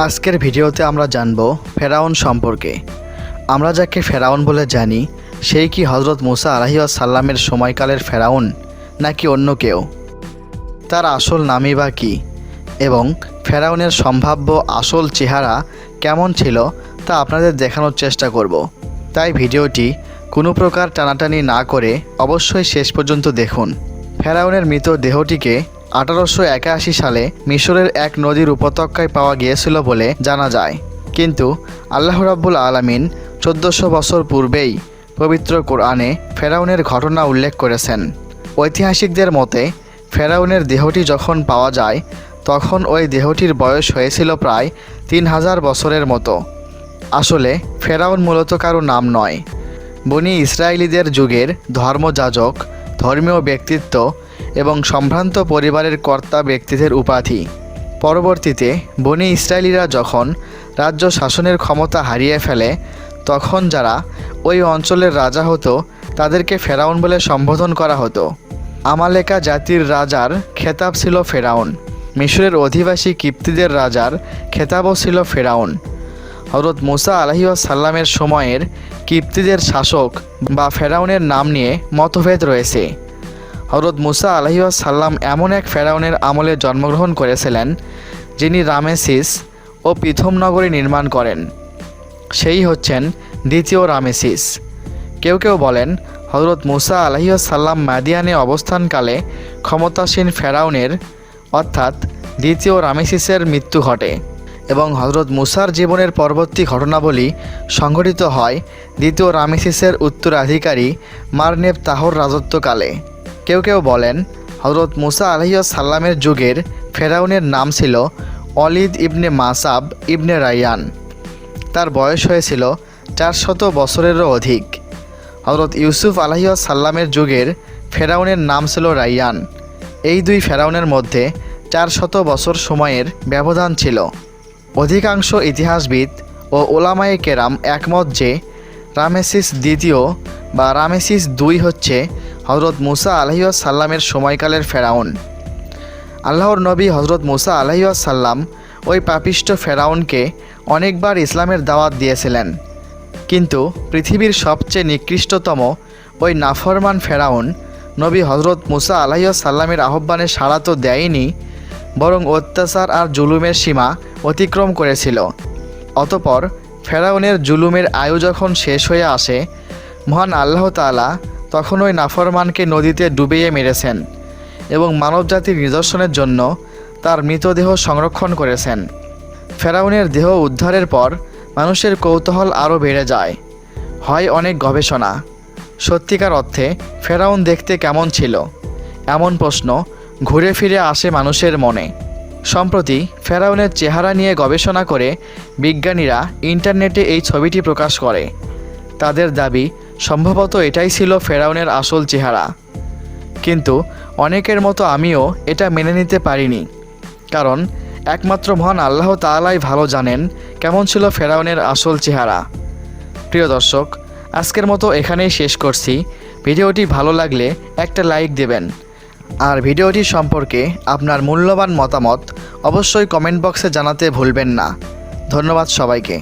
আজকের ভিডিওতে আমরা জানব ফেরাউন সম্পর্কে। আমরা যাকে ফেরাউন বলে জানি সেই কি হযরত মুসা আলাইহিস সালামের সময়কালের ফেরাউন নাকি অন্য কেউ? তার আসল নামই বা কী এবং ফেরাউনের সম্ভাব্য আসল চেহারা কেমন ছিল তা আপনাদের দেখানোর চেষ্টা করব। তাই ভিডিওটি কোনো প্রকার টানাটানি না করে অবশ্যই শেষ পর্যন্ত দেখুন। ফেরাউনের মৃত দেহটিকে 1881 সালে মিশরের এক নদীর উপত্যকায় পাওয়া গিয়েছিল বলে জানা যায়, কিন্তু আল্লাহ রাব্বুল আলামিন 1400 বছর পূর্বেই পবিত্র কোরআনে ফেরাউনের ঘটনা উল্লেখ করেছেন। ঐতিহাসিকদের মতে ফেরাউনের দেহটি যখন পাওয়া যায় তখন ওই দেহটির বয়স হয়েছিল প্রায় 3000 বছরের মতো। আসলে ফেরাউন মূলত কারো নাম নয়, বনি ইসরায়েলিদের যুগের ধর্মযাজক, ধর্মীয় ব্যক্তিত্ব এবং সম্ভ্রান্ত পরিবারের কর্তা ব্যক্তিদের উপাধি। পরবর্তীতে বনি ইসরায়েলিরা যখন রাজ্য শাসনের ক্ষমতা হারিয়ে ফেলে তখন যারা ওই অঞ্চলের রাজা হতো তাদেরকে ফেরাউন বলে সম্বোধন করা হতো। আমালেকা জাতির রাজার খেতাব ছিল ফেরাউন। মিশরের অধিবাসী কিপ্তিদের রাজার খেতাবও ছিল ফেরাউন। হযরত মুসা আলাইহিস সালামের সময়ের কিপ্তিদের শাসক বা ফেরাউনের নাম নিয়ে মতভেদ রয়েছে। হযরত মুসা আলাইহিস সালাম এমন এক ফেরাউনের আমলে জন্মগ্রহণ করেছিলেন যিনি রামেসিস ও পিথম নগরী নির্মাণ করেন। সেই হচ্ছেন দ্বিতীয় রামেসিস। কেউ কেউ বলেন হযরত মুসা আলাইহিস সালাম মাদিয়ানে অবস্থানকালে ক্ষমতাসীন ফেরাউনের অর্থাৎ দ্বিতীয় রামেসিসের মৃত্যু ঘটে এবং হযরত মুসার জীবনের পরবর্তী ঘটনাবলী সংঘটিত হয় দ্বিতীয় রামেসিসের উত্তরাধিকারী মারনেব তাহর রাজত্বকালে। কেউ কেউ বলেন হযরত মুসা আলাইহিস সালামের যুগের ফেরাউনের নাম ছিল ওয়ালিদ ইবনে মাসাব ইবনে রাইয়ান। তার বয়স হয়েছিল 400 বছরেরও অধিক। হযরত ইউসুফ আলাইহিস সালামের যুগের ফেরাউনের নাম ছিল রাইয়ান। এই দুই ফেরাউনের মধ্যে 400 বছর সময়ের ব্যবধান ছিল। অধিকাংশ ইতিহাসবিদ ও ওলামায়ে কেরাম একমত যে রামেসিস দ্বিতীয় বা রামেসিস II হচ্ছে হযরত মুসা আলাইহিস সালামের সময়কালের ফেরাউন। আল্লাহর নবী হযরত মুসা আলাইহিস সালাম ওই পাপিষ্ঠ ফেরাউনকে অনেকবার ইসলামের দাওয়াত দিয়েছিলেন, কিন্তু পৃথিবীর সবচেয়ে নিকৃষ্টতম ওই নাফরমান ফেরাউন নবী হযরত মুসা আলাইহিস সালামের আহ্বানে সাড়া তো দেয়নি, বরং অত্যাচার আর জুলুমের সীমা অতিক্রম করেছিল। অতপর ফেরাউনের জুলুমের আয়ু যখন শেষ হয়ে আসে মহান আল্লাহ তাআলা তখন ওই নাফরমানকে নদীতে ডুবিয়ে মেরেছেন এবং মানবজাতির নিদর্শনের জন্য তার মৃতদেহ সংরক্ষণ করেছেন। ফেরাউনের দেহ উদ্ধারের পর মানুষের কৌতূহল আরও বেড়ে যায়, হয় অনেক গবেষণা। সত্যিকার অর্থে ফেরাউন দেখতে কেমন ছিল এমন প্রশ্ন ঘুরে ফিরে আসে মানুষের মনে। সম্প্রতি ফেরাউনের চেহারা নিয়ে গবেষণা করে বিজ্ঞানীরা ইন্টারনেটে এই ছবিটি প্রকাশ করে। তাদের দাবি সম্ভবত এটাই ছিল ফেরাউনের আসল চেহারা, কিন্তু অনেকের মতো আমিও এটা মেনে নিতে পারিনি, কারণ একমাত্র মহান আল্লাহ তাআলাই ভালো জানেন কেমন ছিল ফেরাউনের আসল চেহারা। প্রিয় দর্শক, আজকের মতো এখানেই শেষ করছি। ভিডিওটি ভালো লাগলে একটা লাইক দেবেন আর ভিডিওটি সম্পর্কে আপনার মূল্যবান মতামত অবশ্যই কমেন্ট বক্সে জানাতে ভুলবেন না। ধন্যবাদ সবাইকে।